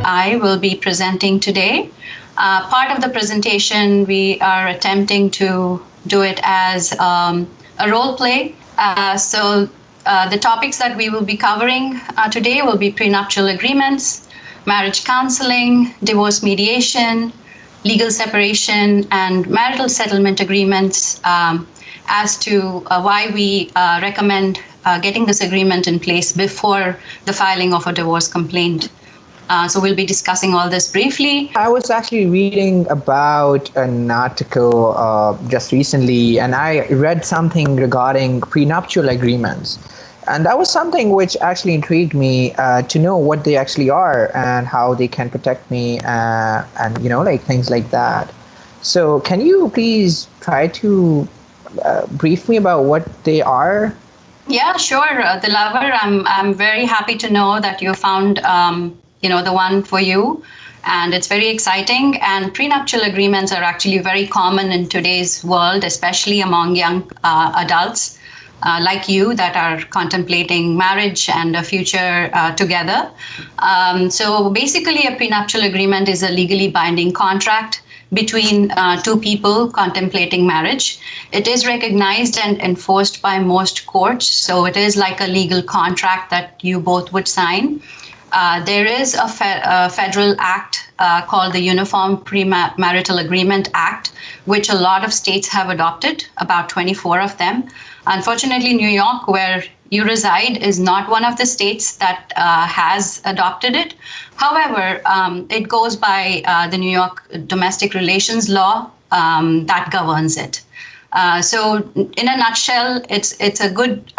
I will be presenting today. Part of the presentation, we are attempting to do it as a role play. The topics that we will be covering today will be prenuptial agreements, marriage counseling, divorce mediation, legal separation, and marital settlement agreements, as to why we recommend getting this agreement in place before the filing of a divorce complaint. So we'll be discussing all this briefly. I was actually reading about an article just recently, and I read something regarding prenuptial agreements. And that was something which actually intrigued me to know what they actually are and how they can protect me and, like things like that. So can you please try to brief me about what they are? Yeah, sure. The lover, I'm very happy to know that you found the one for you, and it's very exciting. And prenuptial agreements are actually very common in today's world, especially among young adults like you that are contemplating marriage and a future together. So basically, a prenuptial agreement is a legally binding contract between two people contemplating marriage. It is recognized and enforced by most courts, so it is like a legal contract that you both would sign. There is a federal act called the Uniform Marital Agreement Act, which a lot of states have adopted, about 24 of them. Unfortunately, New York, where you reside, is not one of the states that has adopted it. However, it goes by the New York domestic relations law that governs it. So in a nutshell, it's a good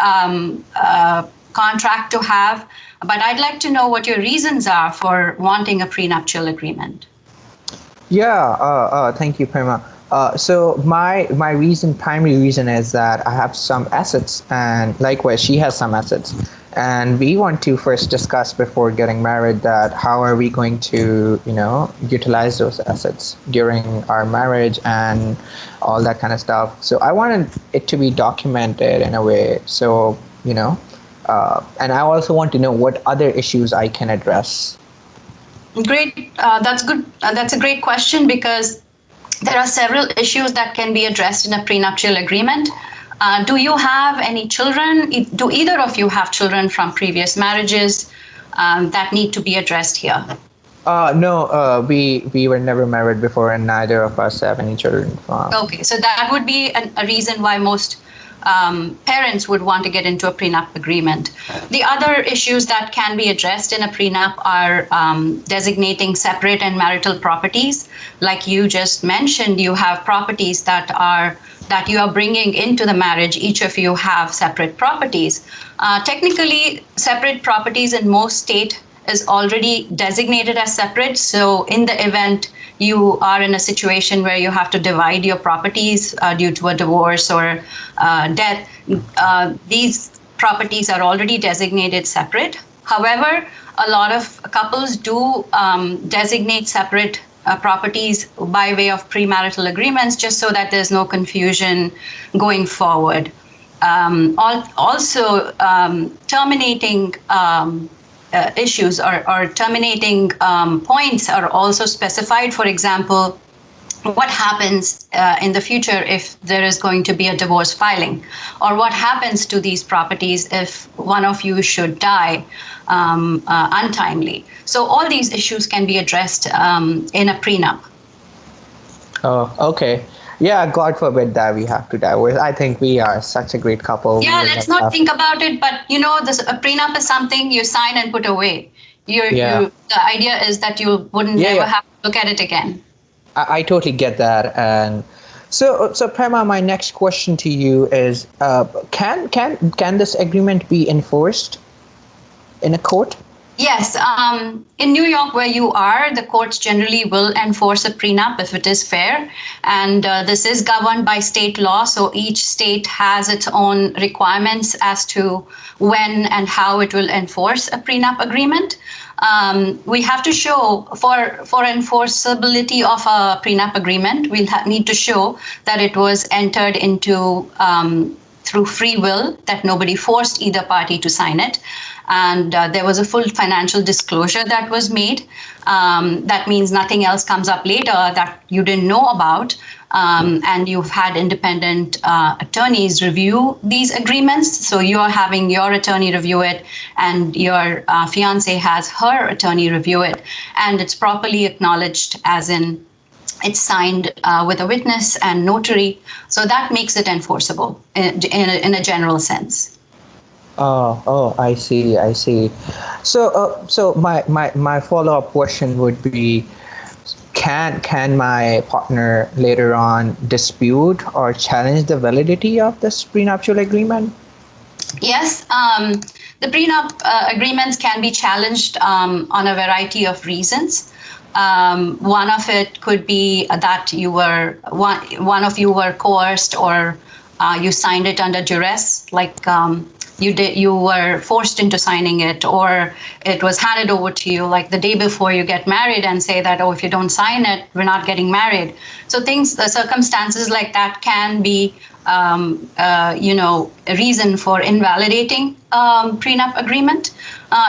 contract to have, but I'd like to know what your reasons are for wanting a prenuptial agreement. Yeah, thank you, Prema. So my primary reason is that I have some assets, and likewise she has some assets, and we want to first discuss before getting married that how are we going to utilize those assets during our marriage and all that kind of stuff. So I wanted it to be documented in a way, so and I also want to know what other issues I can address. Great, that's good. That's a great question, because there are several issues that can be addressed in a prenuptial agreement. Do you have any children? Do either of you have children from previous marriages that need to be addressed here? No, we were never married before, and neither of us have any children from. Okay, so that would be a reason why most parents would want to get into a prenup agreement. The other issues that can be addressed in a prenup are designating separate and marital properties. Like you just mentioned, you have properties that you are bringing into the marriage. Each of you have separate properties. Technically, separate properties in most states is already designated as separate. So in the event you are in a situation where you have to divide your properties due to a divorce or death, these properties are already designated separate. However, a lot of couples do designate separate properties by way of premarital agreements, just so that there's no confusion going forward. Also, terminating issues or terminating points are also specified. For example, what happens in the future if there is going to be a divorce filing, or what happens to these properties if one of you should die untimely. So all these issues can be addressed in a prenup. Oh, okay. Yeah, God forbid that we have to divorce. I think we are such a great couple. Yeah, let's not think about it. But a prenup is something you sign and put away. The idea is that you wouldn't ever have to look at it again. I totally get that. And so Prema, my next question to you is: can this agreement be enforced in a court? Yes. In New York, where you are, the courts generally will enforce a prenup if it is fair. And this is governed by state law. So each state has its own requirements as to when and how it will enforce a prenup agreement. We have to show, for enforceability of a prenup agreement, we'll need to show that it was entered into through free will, that nobody forced either party to sign it. And there was a full financial disclosure that was made. That means nothing else comes up later that you didn't know about. And you've had independent attorneys review these agreements. So you're having your attorney review it, and your fiance has her attorney review it. And it's properly acknowledged, as in it's signed with a witness and notary. So that makes it enforceable in a general sense. Oh, I see, I see. So my follow-up question would be, can my partner later on dispute or challenge the validity of this prenuptial agreement? Yes, the prenup agreements can be challenged on a variety of reasons. One of it could be that one of you were coerced, or you signed it under duress, like you were forced into signing it, or it was handed over to you like the day before you get married, and say that, oh, if you don't sign it, we're not getting married. So the circumstances like that can be a reason for invalidating prenup agreement.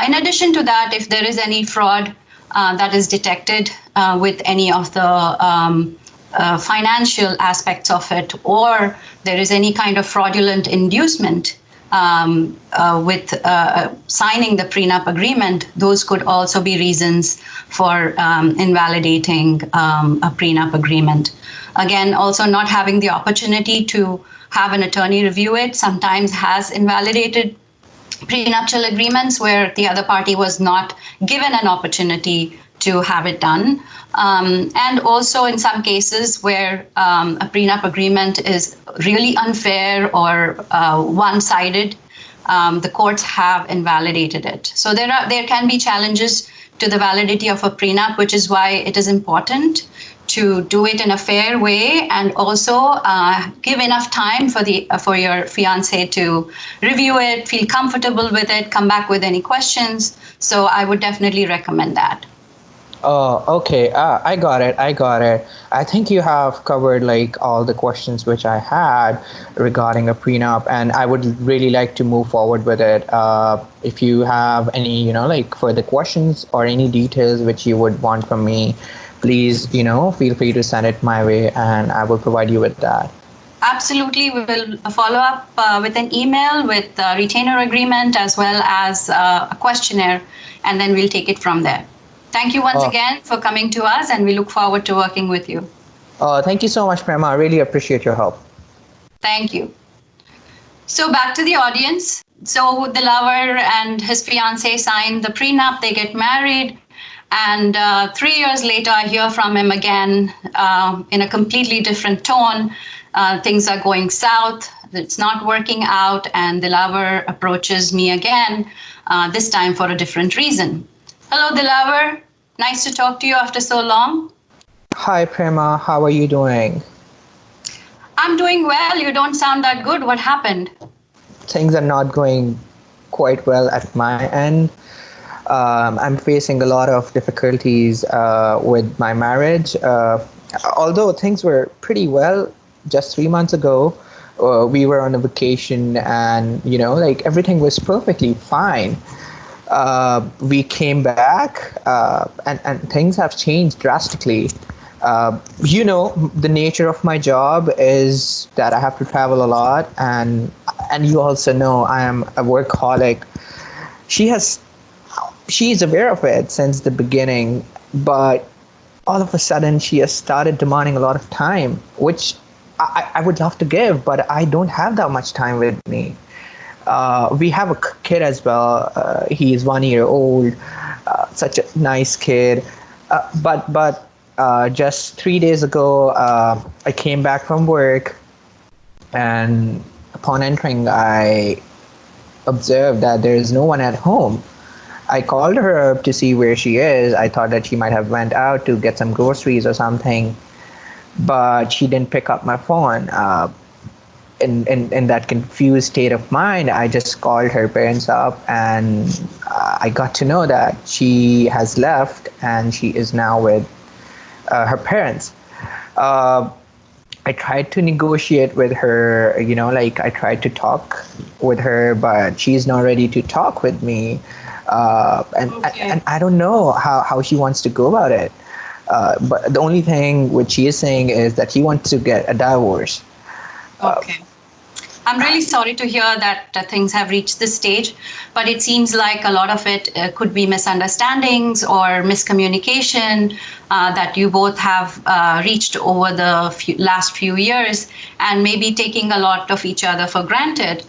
In addition to that, if there is any fraud that is detected with any of the financial aspects of it, or there is any kind of fraudulent inducement with signing the prenup agreement, those could also be reasons for invalidating a prenup agreement. Again, also not having the opportunity to have an attorney review it sometimes has invalidated prenuptial agreements where the other party was not given an opportunity to have it done. And also in some cases where a prenup agreement is really unfair or one-sided, the courts have invalidated it. So there can be challenges to the validity of a prenup, which is why it is important to do it in a fair way, and also give enough time for your fiance to review it, feel comfortable with it, come back with any questions. So I would definitely recommend that. Oh, okay. I got it. I think you have covered like all the questions which I had regarding a prenup, and I would really like to move forward with it. If you have any, like further questions or any details which you would want from me, please, feel free to send it my way, and I will provide you with that. Absolutely. We will follow up with an email with a retainer agreement as well as a questionnaire, and then we'll take it from there. Thank you once again for coming to us, and we look forward to working with you. Thank you so much, Prema. I really appreciate your help. Thank you. So back to the audience. So the lover and his fiancée signed the prenup, they get married, and 3 years later I hear from him again in a completely different tone. Things are going south, it's not working out, and the lover approaches me again, this time for a different reason. Hello, the lover. Nice to talk to you after so long. Hi, Prema. How are you doing? I'm doing well. You don't sound that good. What happened? Things are not going quite well at my end. I'm facing a lot of difficulties with my marriage. Although things were pretty well just 3 months ago, we were on a vacation, and everything was perfectly fine. We came back, and things have changed drastically. The nature of my job is that I have to travel a lot, and you also know I am a workaholic. She's aware of it since the beginning, but all of a sudden she has started demanding a lot of time, which I would love to give, but I don't have that much time with me. We have a kid as well. He is 1 year old, such a nice kid. But just 3 days ago, I came back from work, and upon entering, I observed that there is no one at home. I called her up to see where she is. I thought that she might have went out to get some groceries or something, but she didn't pick up my phone. In that confused state of mind, I just called her parents up, and I got to know that she has left and she is now with her parents. I tried to negotiate with her, like I tried to talk with her, but she's not ready to talk with me. And I don't know how she wants to go about it. But the only thing which she is saying is that she wants to get a divorce. Okay. I'm really sorry to hear that things have reached this stage, but it seems like a lot of it could be misunderstandings or miscommunication that you both have reached over the last few years, and maybe taking a lot of each other for granted.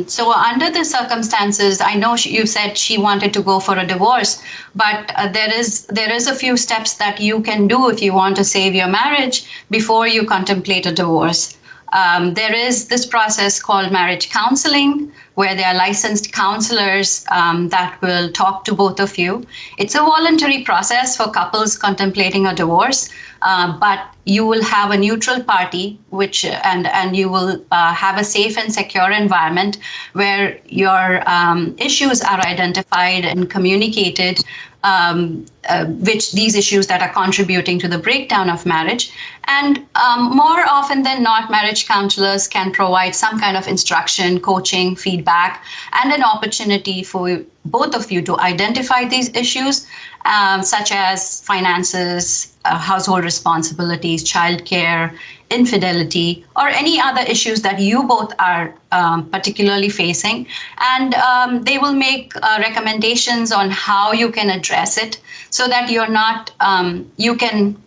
So under the circumstances, I know you said she wanted to go for a divorce, but there is a few steps that you can do if you want to save your marriage before you contemplate a divorce. There is this process called marriage counseling, where there are licensed counselors that will talk to both of you. It's a voluntary process for couples contemplating a divorce, but you will have a neutral party, and you will have a safe and secure environment where your issues are identified and communicated, which these issues that are contributing to the breakdown of marriage. And more often than not, marriage counselors can provide some kind of instruction, coaching, feedback, and an opportunity for both of you to identify these issues, such as finances, household responsibilities, childcare, infidelity, or any other issues that you both are particularly facing. And they will make recommendations on how you can address it so that you can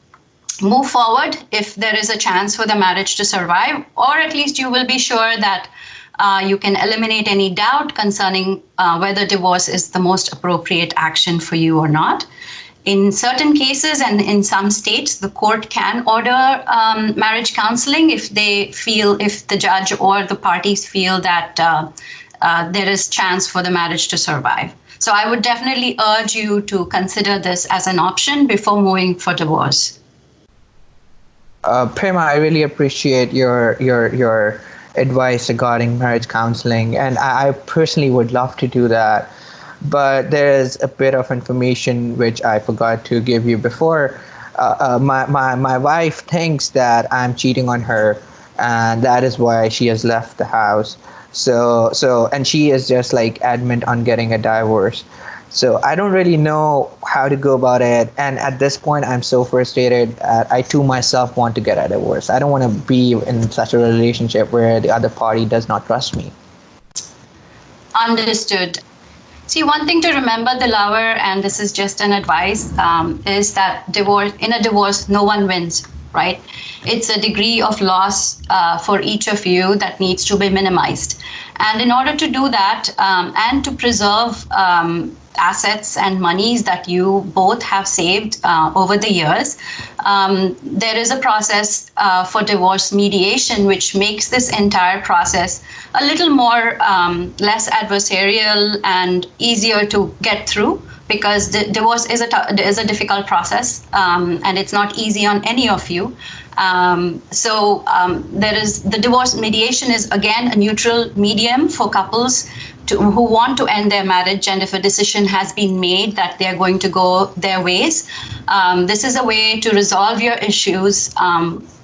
move forward if there is a chance for the marriage to survive, or at least you will be sure that you can eliminate any doubt concerning whether divorce is the most appropriate action for you or not. In certain cases and in some states, the court can order marriage counseling if the judge or the parties feel that there is chance for the marriage to survive. So I would definitely urge you to consider this as an option before moving for divorce. Prema, I really appreciate your advice regarding marriage counseling, and I personally would love to do that. But there is a bit of information which I forgot to give you before. My wife thinks that I'm cheating on her, and that is why she has left the house. And she is just like adamant on getting a divorce. So I don't really know how to go about it. And at this point, I'm so frustrated. I too myself want to get a divorce. I don't want to be in such a relationship where the other party does not trust me. Understood. See, one thing to remember, the lover, and this is just an advice, is that in a divorce, no one wins, right? It's a degree of loss for each of you that needs to be minimized. And in order to do that, and to preserve assets and monies that you both have saved over the years, there is a process for divorce mediation, which makes this entire process a little more less adversarial and easier to get through, because divorce is a difficult process, and it's not easy on any of you. There is the divorce mediation is again a neutral medium for couples who want to end their marriage, and if a decision has been made that they're going to go their ways, this is a way to resolve your issues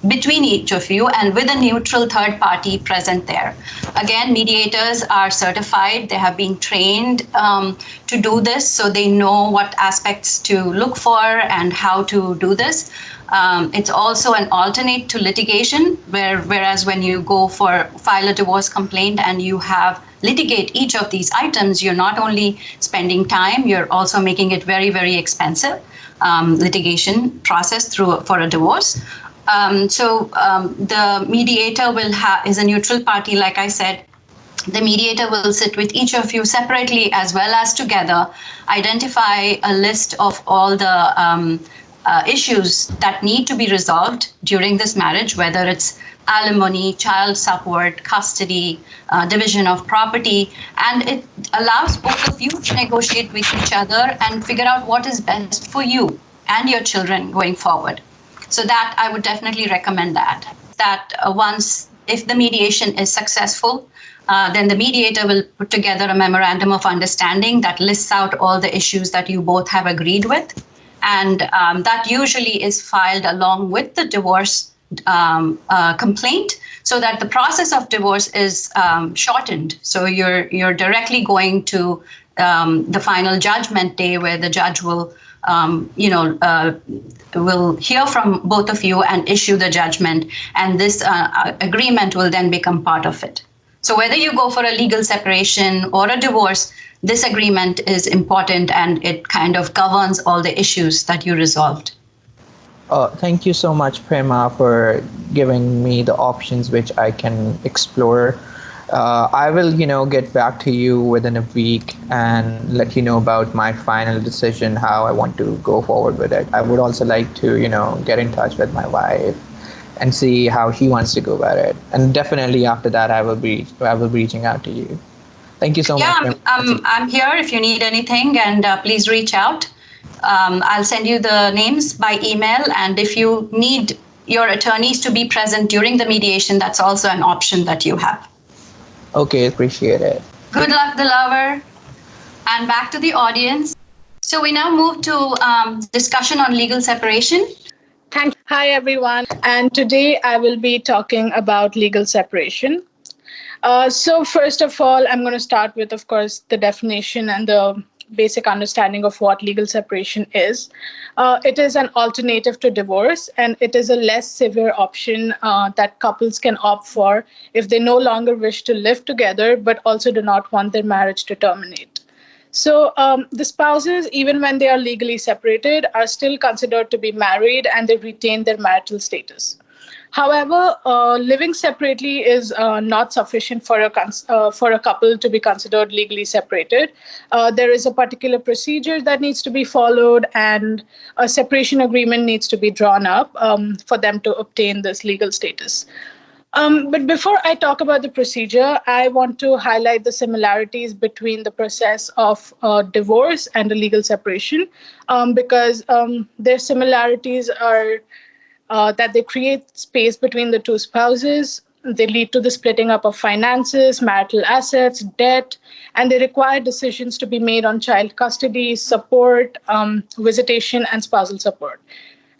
between each of you and with a neutral third party present there. Again, mediators are certified, they have been trained to do this, so they know what aspects to look for and how to do this. It's also an alternate to litigation, whereas when you go file a divorce complaint and you litigate each of these items, you're not only spending time, you're also making it very, very expensive litigation process for a divorce. The mediator is a neutral party, like I said. The mediator will sit with each of you separately as well as together, identify a list of all the issues that need to be resolved during this marriage, whether it's alimony, child support, custody, division of property, and it allows both of you to negotiate with each other and figure out what is best for you and your children going forward. So that I would definitely recommend that. If the mediation is successful, then the mediator will put together a memorandum of understanding that lists out all the issues that you both have agreed with. And that usually is filed along with the divorce complaint, so that the process of divorce is shortened. So you're directly going to the final judgment day, where the judge will will hear from both of you and issue the judgment, and this agreement will then become part of it. So whether you go for a legal separation or a divorce, this agreement is important, and it kind of governs all the issues that you resolved. Thank you so much, Prema, for giving me the options which I can explore. I will, get back to you within a week and let you know about my final decision, how I want to go forward with it. I would also like to, get in touch with my wife and see how she wants to go about it. And definitely after that, I will be reaching out to you. Thank you so much. Yeah, I'm here if you need anything, and please reach out. I'll send you the names by email, and if you need your attorneys to be present during the mediation, that's also an option that you have. Okay, appreciate it. Good luck, Dilaver. And back to the audience. So we now move to discussion on legal separation. Thank you. Hi, everyone. And today I will be talking about legal separation. So first of all, I'm going to start with, of course, the definition and the basic understanding of what legal separation is. It is an alternative to divorce, and it is a less severe option that couples can opt for if they no longer wish to live together, but also do not want their marriage to terminate. So the spouses, even when they are legally separated, are still considered to be married, and they retain their marital status. However, living separately is not sufficient for a couple to be considered legally separated. There is a particular procedure that needs to be followed, and a separation agreement needs to be drawn up for them to obtain this legal status. But before I talk about the procedure, I want to highlight the similarities between the process of divorce and a legal separation, because their similarities are that they create space between the two spouses. They lead to the splitting up of finances, marital assets, debt, and they require decisions to be made on child custody, support, visitation, and spousal support.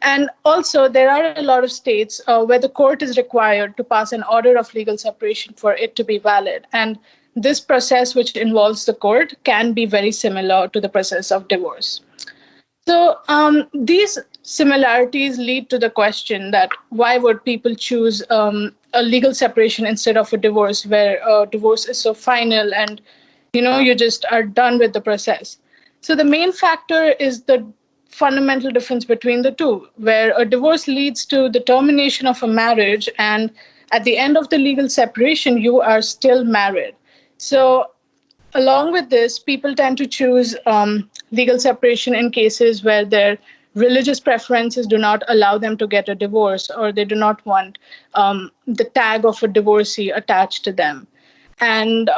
And also, there are a lot of states where the court is required to pass an order of legal separation for it to be valid. And this process, which involves the court, can be very similar to the process of divorce. So these similarities lead to the question that why would people choose a legal separation instead of a divorce, where divorce is so final and you just are done with the process. So the main factor is the fundamental difference between the two, where a divorce leads to the termination of a marriage, and at the end of the legal separation, you are still married. So along with this, people tend to choose legal separation in cases where their religious preferences do not allow them to get a divorce, or they do not want the tag of a divorcee attached to them. And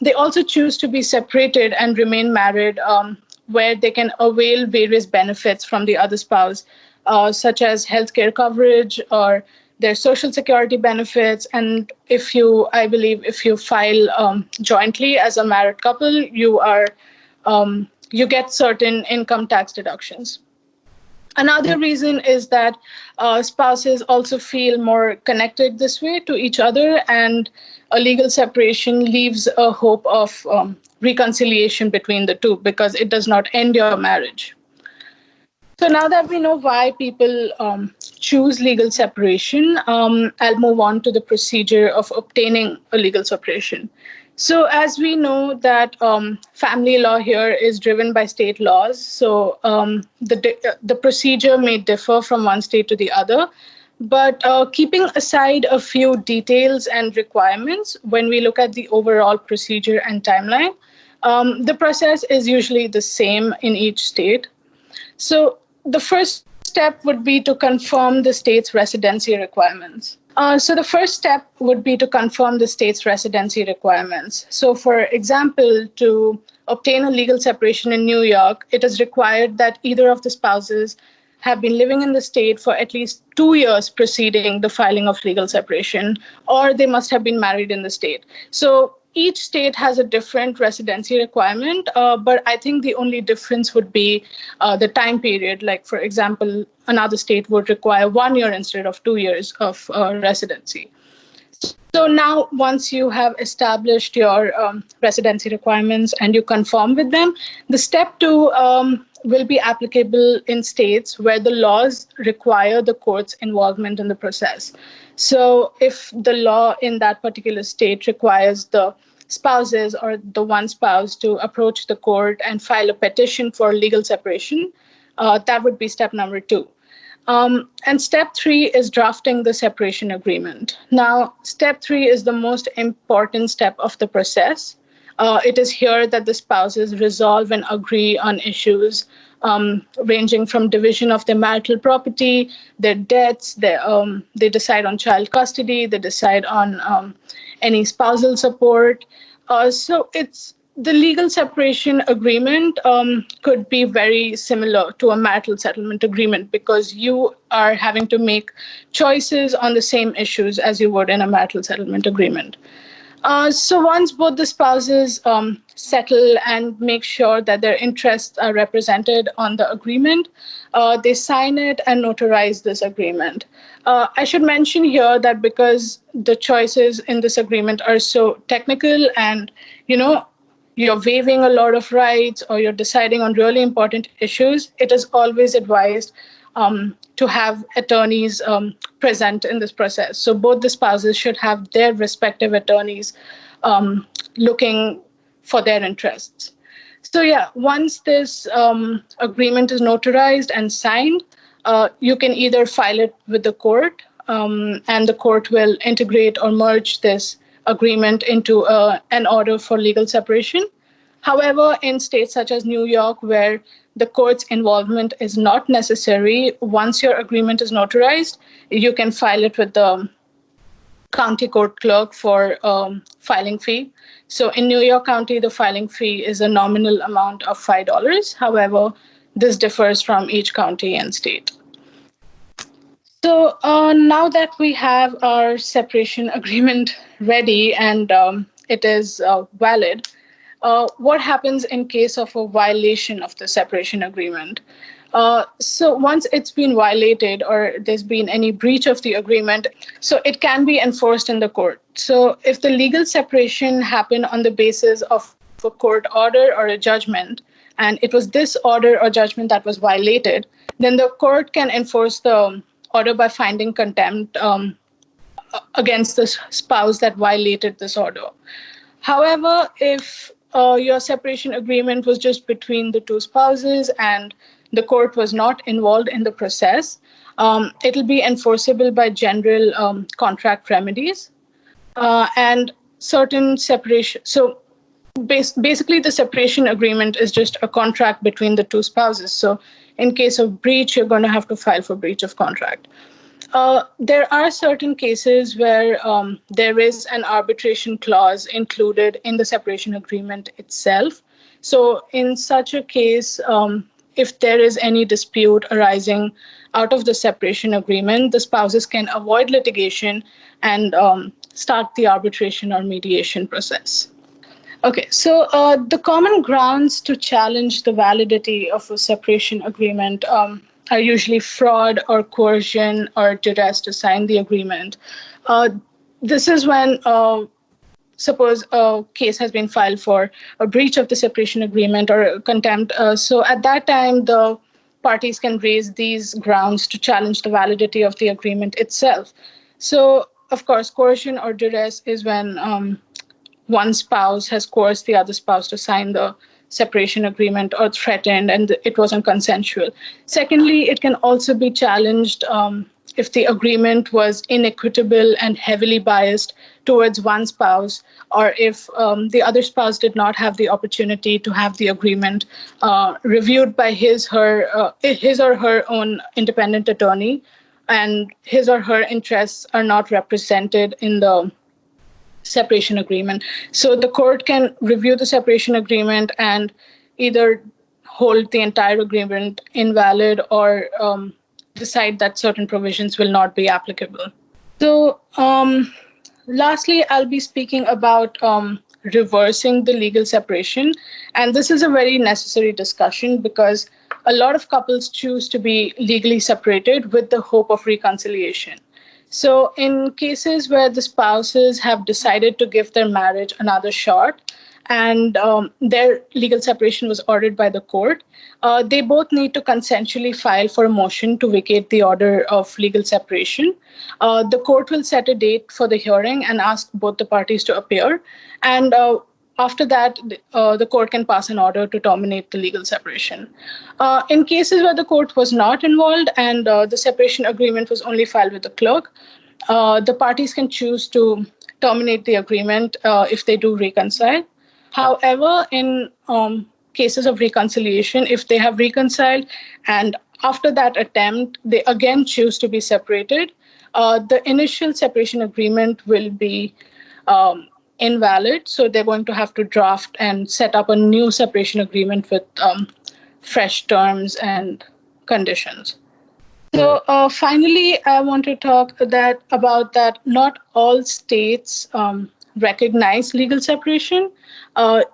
they also choose to be separated and remain married, where they can avail various benefits from the other spouse, such as healthcare coverage or their social security benefits. And I believe if you file jointly as a married couple, you get certain income tax deductions. Another reason is that spouses also feel more connected this way to each other, and a legal separation leaves a hope of reconciliation between the two, because it does not end your marriage. So now that we know why people choose legal separation, I'll move on to the procedure of obtaining a legal separation. So as we know that family law here is driven by state laws, so the procedure may differ from one state to the other. But keeping aside a few details and requirements, when we look at the overall procedure and timeline, the process is usually the same in each state. So the first step would be to confirm the state's residency requirements. So the first step would be to confirm the state's residency requirements. So for example, to obtain a legal separation in New York, it is required that either of the spouses have been living in the state for at least 2 years preceding the filing of legal separation, or they must have been married in the state. So each state has a different residency requirement, but I think the only difference would be the time period. Like, for example, another state would require 1 year instead of 2 years of residency. So now, once you have established your residency requirements and you conform with them, the step two will be applicable in states where the laws require the court's involvement in the process. So if the law in that particular state requires the spouses or the one spouse to approach the court and file a petition for legal separation, that would be step number two. And step three is drafting the separation agreement. Now, step three is the most important step of the process. It is here that the spouses resolve and agree on issues ranging from division of their marital property, their debts, they decide on child custody, they decide on any spousal support. So it's the legal separation agreement could be very similar to a marital settlement agreement because you are having to make choices on the same issues as you would in a marital settlement agreement. So once both the spouses settle and make sure that their interests are represented on the agreement, they sign it and notarize this agreement. I should mention here that because the choices in this agreement are so technical and, you're waiving a lot of rights or you're deciding on really important issues, it is always advised to have attorneys present in this process. So both the spouses should have their respective attorneys looking for their interests. So yeah, once this agreement is notarized and signed, you can either file it with the court and the court will integrate or merge this agreement into an order for legal separation. However, in states such as New York, where the court's involvement is not necessary, once your agreement is notarized, you can file it with the county court clerk for filing fee. So in New York County, the filing fee is a nominal amount of $5. However, this differs from each county and state. So now that we have our separation agreement ready and it is valid, what happens in case of a violation of the separation agreement? So once it's been violated or there's been any breach of the agreement, so it can be enforced in the court. So if the legal separation happened on the basis of a court order or a judgment, and it was this order or judgment that was violated, then the court can enforce the order by finding contempt against the spouse that violated this order. However, if your separation agreement was just between the two spouses and the court was not involved in the process, it'll be enforceable by general contract remedies and certain separation. So basically, the separation agreement is just a contract between the two spouses. So in case of breach, you're going to have to file for breach of contract. There are certain cases where there is an arbitration clause included in the separation agreement itself. So in such a case, if there is any dispute arising out of the separation agreement, the spouses can avoid litigation and start the arbitration or mediation process. Okay, so the common grounds to challenge the validity of a separation agreement are usually fraud or coercion or duress to sign the agreement. This is when, suppose a case has been filed for a breach of the separation agreement or contempt. So at that time, the parties can raise these grounds to challenge the validity of the agreement itself. So, of course, coercion or duress is when one spouse has coerced the other spouse to sign the separation agreement or threatened and it wasn't consensual. Secondly, it can also be challenged if the agreement was inequitable and heavily biased towards one spouse, or if the other spouse did not have the opportunity to have the agreement reviewed by his or her own independent attorney, and his or her interests are not represented in the separation agreement. So the court can review the separation agreement and either hold the entire agreement invalid or decide that certain provisions will not be applicable. So lastly, I'll be speaking about reversing the legal separation. And this is a very necessary discussion because a lot of couples choose to be legally separated with the hope of reconciliation. So, in cases where the spouses have decided to give their marriage another shot and their legal separation was ordered by the court, they both need to consensually file for a motion to vacate the order of legal separation. The court will set a date for the hearing and ask both the parties to appear. And after that, the court can pass an order to terminate the legal separation. In cases where the court was not involved and the separation agreement was only filed with the clerk, the parties can choose to terminate the agreement if they do reconcile. However, in cases of reconciliation, if they have reconciled and after that attempt, they again choose to be separated, the initial separation agreement will be invalid. So they're going to have to draft and set up a new separation agreement with fresh terms and conditions. So finally, I want to talk about that not all states recognize legal separation.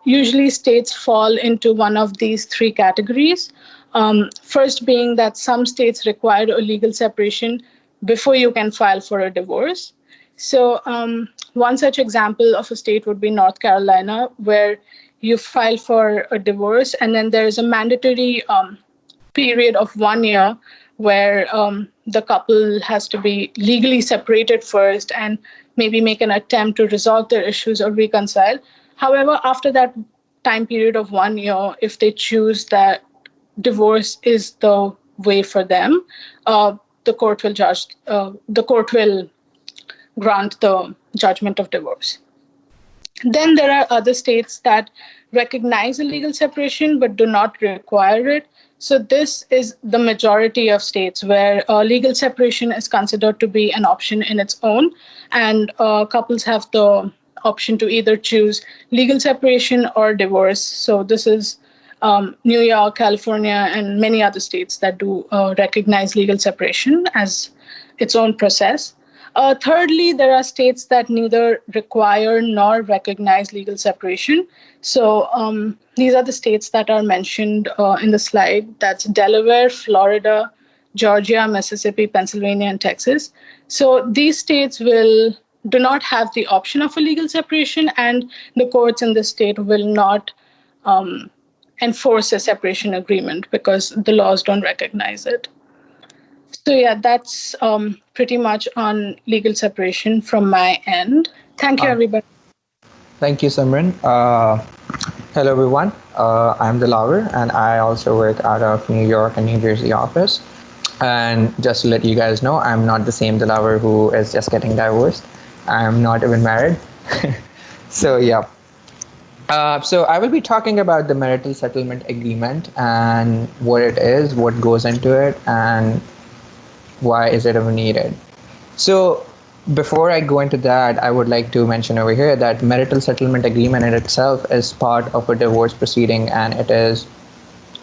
Usually states fall into one of these three categories. First being that some states require a legal separation before you can file for a divorce. So one such example of a state would be North Carolina, where you file for a divorce and then there is a mandatory period of 1 year where the couple has to be legally separated first and maybe make an attempt to resolve their issues or reconcile. However, after that time period of 1 year, if they choose that divorce is the way for them, the court will grant the judgment of divorce. Then there are other states that recognize a legal separation but do not require it. So this is the majority of states where legal separation is considered to be an option in its own, and couples have the option to either choose legal separation or divorce. So this is New York, California, and many other states that do recognize legal separation as its own process. Thirdly, there are states that neither require nor recognize legal separation. So these are the states that are mentioned in the slide. That's Delaware, Florida, Georgia, Mississippi, Pennsylvania, and Texas. So these states do not have the option of a legal separation, and the courts in the state will not enforce a separation agreement because the laws don't recognize it. So yeah, that's pretty much on legal separation from my end. Thank you, everybody. Thank you, Simran. Hello, everyone. I'm Dilaver, and I also work out of New York and New Jersey office. And just to let you guys know, I'm not the same Dilaver who is just getting divorced. I'm not even married. So yeah. So I will be talking about the marital settlement agreement and what it is, what goes into it, and why is it ever needed. So before I go into that, I would like to mention over here that marital settlement agreement in itself is part of a divorce proceeding, and it is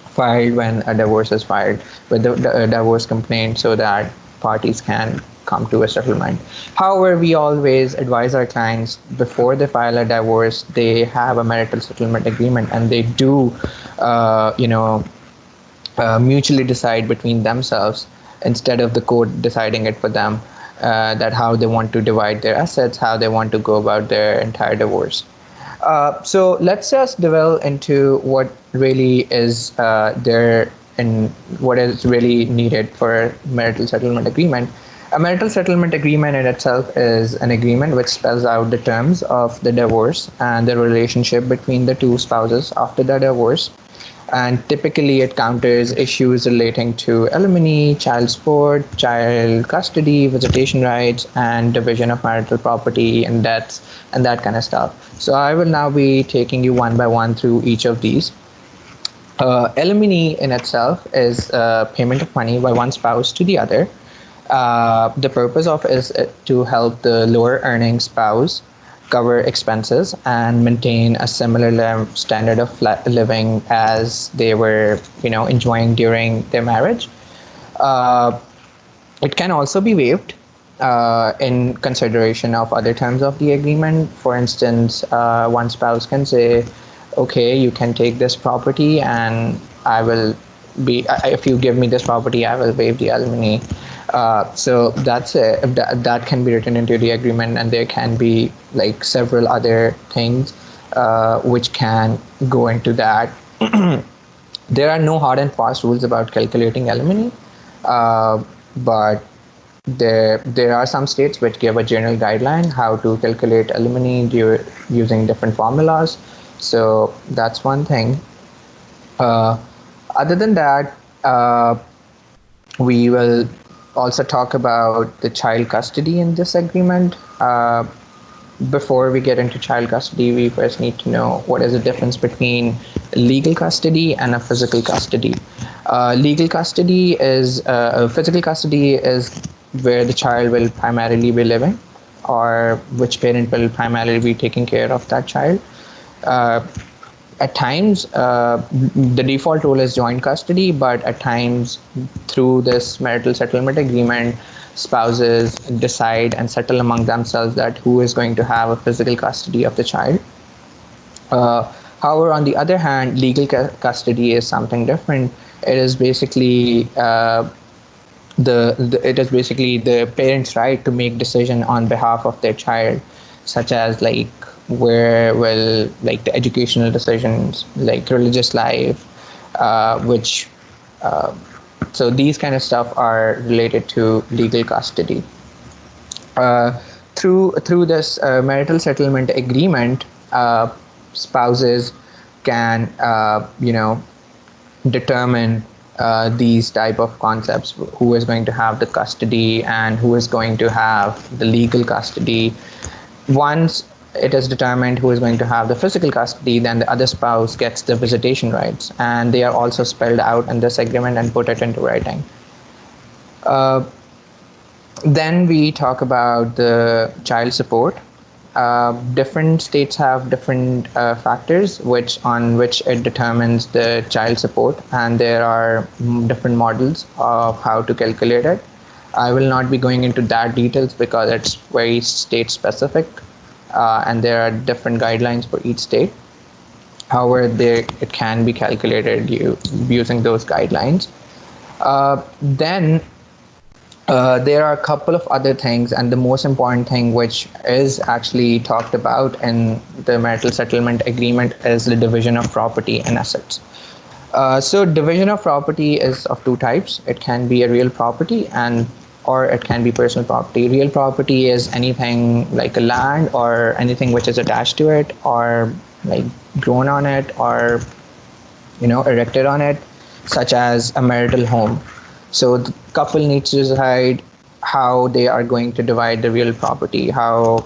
filed when a divorce is filed with the divorce complaint so that parties can come to a settlement. However, we always advise our clients before they file a divorce, they have a marital settlement agreement, and they do, mutually decide between themselves instead of the court deciding it for them, that how they want to divide their assets, how they want to go about their entire divorce. So let's just delve into what really is there and what is really needed for a marital settlement agreement. A marital settlement agreement in itself is an agreement which spells out the terms of the divorce and the relationship between the two spouses after the divorce. And typically it counters issues relating to alimony, child support, child custody, visitation rights, and division of marital property and debts and that kind of stuff. So I will now be taking you one by one through each of these. Alimony in itself is payment of money by one spouse to the other. The purpose of it is to help the lower earning spouse cover expenses and maintain a similar standard of living as they were, enjoying during their marriage. It can also be waived in consideration of other terms of the agreement. For instance, one spouse can say, okay, you can take this property and I will be, if you give me this property, I will waive the alimony. So that's it. That can be written into the agreement, and there can be like several other things which can go into that. There are no hard and fast rules about calculating alimony, but there are some states which give a general guideline how to calculate alimony using different formulas. So that's one thing. Other than that, we will also talk about the child custody in this agreement. Before we get into child custody, we first need to know what is the difference between legal custody and a physical custody. Legal custody is physical custody is where the child will primarily be living, or which parent will primarily be taking care of that child. At times, the default rule is joint custody, but at times, through this marital settlement agreement, spouses decide and settle among themselves that who is going to have a physical custody of the child. However, on the other hand, legal custody is something different. It is basically it is basically the parents' right to make decision on behalf of their child, such as like where will like the educational decisions, like religious life, which so these kind of stuff are related to legal custody. Through this marital settlement agreement, spouses can determine these type of concepts: who is going to have the custody and who is going to have the legal custody. Once it is determined who is going to have the physical custody, then the other spouse gets the visitation rights, and they are also spelled out in this agreement and put it into writing. Then we talk about the child support. Different states have different factors on which it determines the child support, and there are different models of how to calculate it. I will not be going into that details because it's very state specific, and there are different guidelines for each state. However, it can be calculated using those guidelines. Then there are a couple of other things, and the most important thing, which is actually talked about in the marital settlement agreement, is the division of property and assets. So division of property is of two types. It can be a real property or it can be personal property. Real property is anything like a land or anything which is attached to it, or like grown on it, or erected on it, such as a marital home. So the couple needs to decide how they are going to divide the real property. How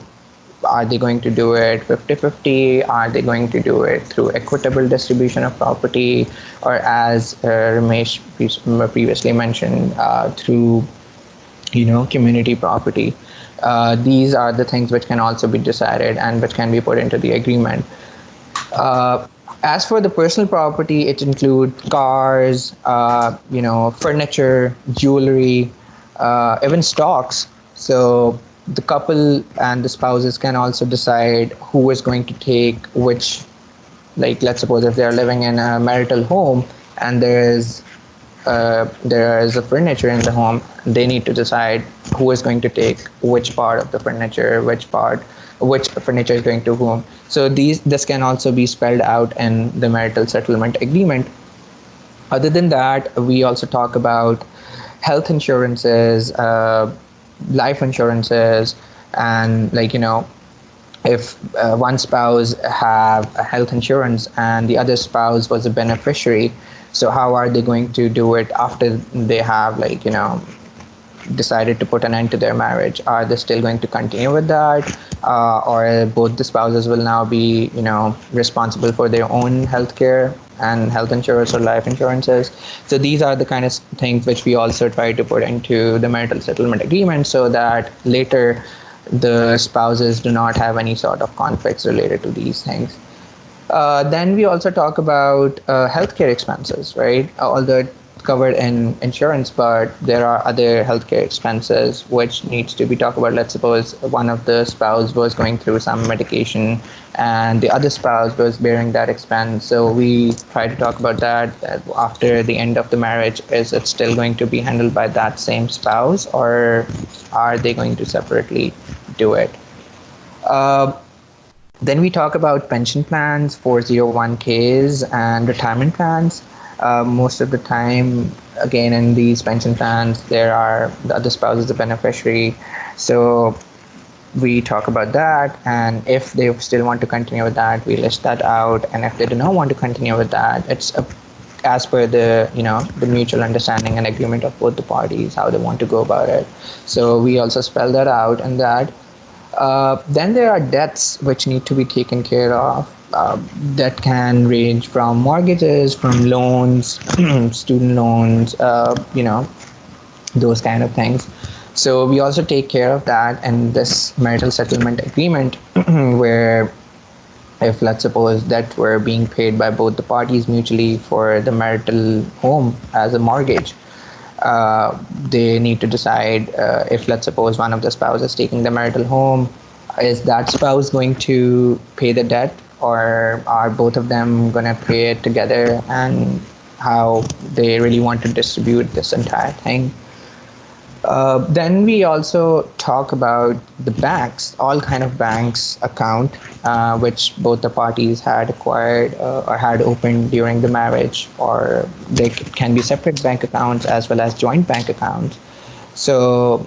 are they going to do it? 50-50? Are they going to do it through equitable distribution of property, or as Ramesh previously mentioned, through community property? These are the things which can also be decided and which can be put into the agreement. As for the personal property, it includes cars, furniture, jewelry, even stocks. So the couple and the spouses can also decide who is going to take which. Like, let's suppose if they are living in a marital home and there is a furniture in the home, they need to decide who is going to take which part of the furniture, which furniture is going to whom. So this can also be spelled out in the marital settlement agreement. Other than that, we also talk about health insurances, life insurances, and if one spouse have a health insurance and the other spouse was a beneficiary, so how are they going to do it after they have decided to put an end to their marriage? Are they still going to continue with that, or both the spouses will now be responsible for their own health care and health insurance or life insurances? So these are the kind of things which we also try to put into the marital settlement agreement, so that later the spouses do not have any sort of conflicts related to these things. Then we also talk about healthcare expenses, right? Although covered in insurance, but there are other healthcare expenses which needs to be talked about. Let's suppose one of the spouse was going through some medication and the other spouse was bearing that expense. So we try to talk about that after the end of the marriage. Is it still going to be handled by that same spouse, or are they going to separately do it? Then we talk about pension plans, 401ks, and retirement plans. Most of the time, again, in these pension plans, there are the other spouse is the beneficiary. So we talk about that, and if they still want to continue with that, we list that out. And if they do not want to continue with that, it's as per the the mutual understanding and agreement of both the parties how they want to go about it. So we also spell that out, and that then there are debts which need to be taken care of. That can range from mortgages, from loans, student loans, those kind of things. So we also take care of that in this marital settlement agreement, where if, let's suppose, that were being paid by both the parties mutually for the marital home as a mortgage, they need to decide if, let's suppose, one of the spouses is taking the marital home, is that spouse going to pay the debt, or are both of them going to pay it together, and how they really want to distribute this entire thing. Then we also talk about the banks, all kind of banks account, which both the parties had acquired or had opened during the marriage, or they can be separate bank accounts as well as joint bank accounts. So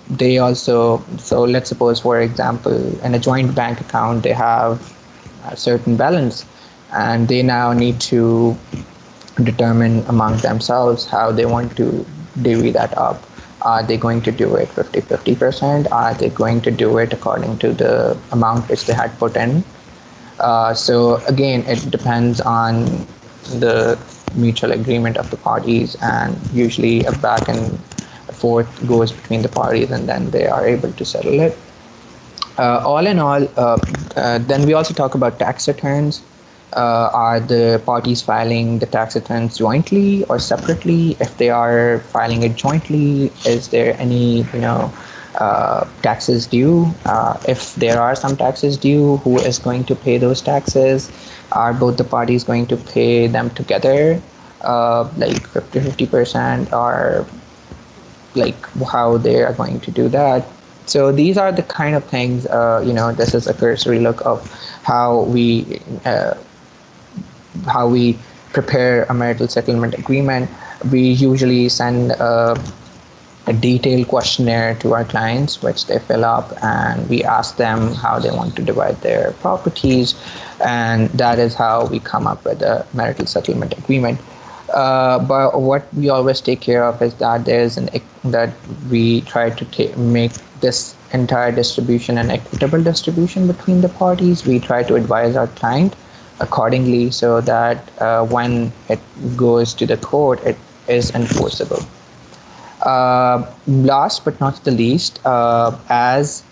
they also, so let's suppose, for example, in a joint bank account, they have a certain balance, and they now need to determine among themselves how they want to divvy that up. Are they going to do it 50-50%? Are they going to do it according to the amount which they had put in? So again, it depends on the mutual agreement of the parties, and usually a back and forth goes between the parties, and then they are able to settle it. All in all, then we also talk about tax returns. Are the parties filing the tax returns jointly or separately? If they are filing it jointly, is there any taxes due? If there are some taxes due, who is going to pay those taxes? Are both the parties going to pay them together, like 50-50%, or like how they are going to do that? So these are the kind of things, this is a cursory look of how we prepare a marital settlement agreement. We usually send a detailed questionnaire to our clients, which they fill up, and we ask them how they want to divide their properties, and that is how we come up with a marital settlement agreement. But what we always take care of is that that we try to make this entire distribution an equitable distribution between the parties. We try to advise our client accordingly, so that when it goes to the court, it is enforceable. Last but not the least, as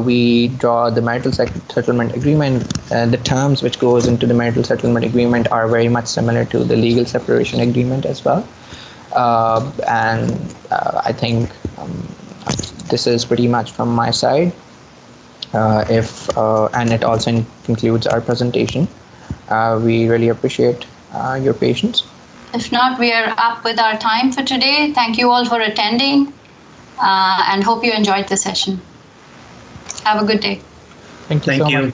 we draw the marital settlement agreement, the terms which goes into the marital settlement agreement are very much similar to the legal separation agreement as well. And I think this is pretty much from my side. And it also concludes our presentation. We really appreciate your patience. If not, we are up with our time for today. Thank you all for attending, and hope you enjoyed the session. Have a good day. Thank you so much.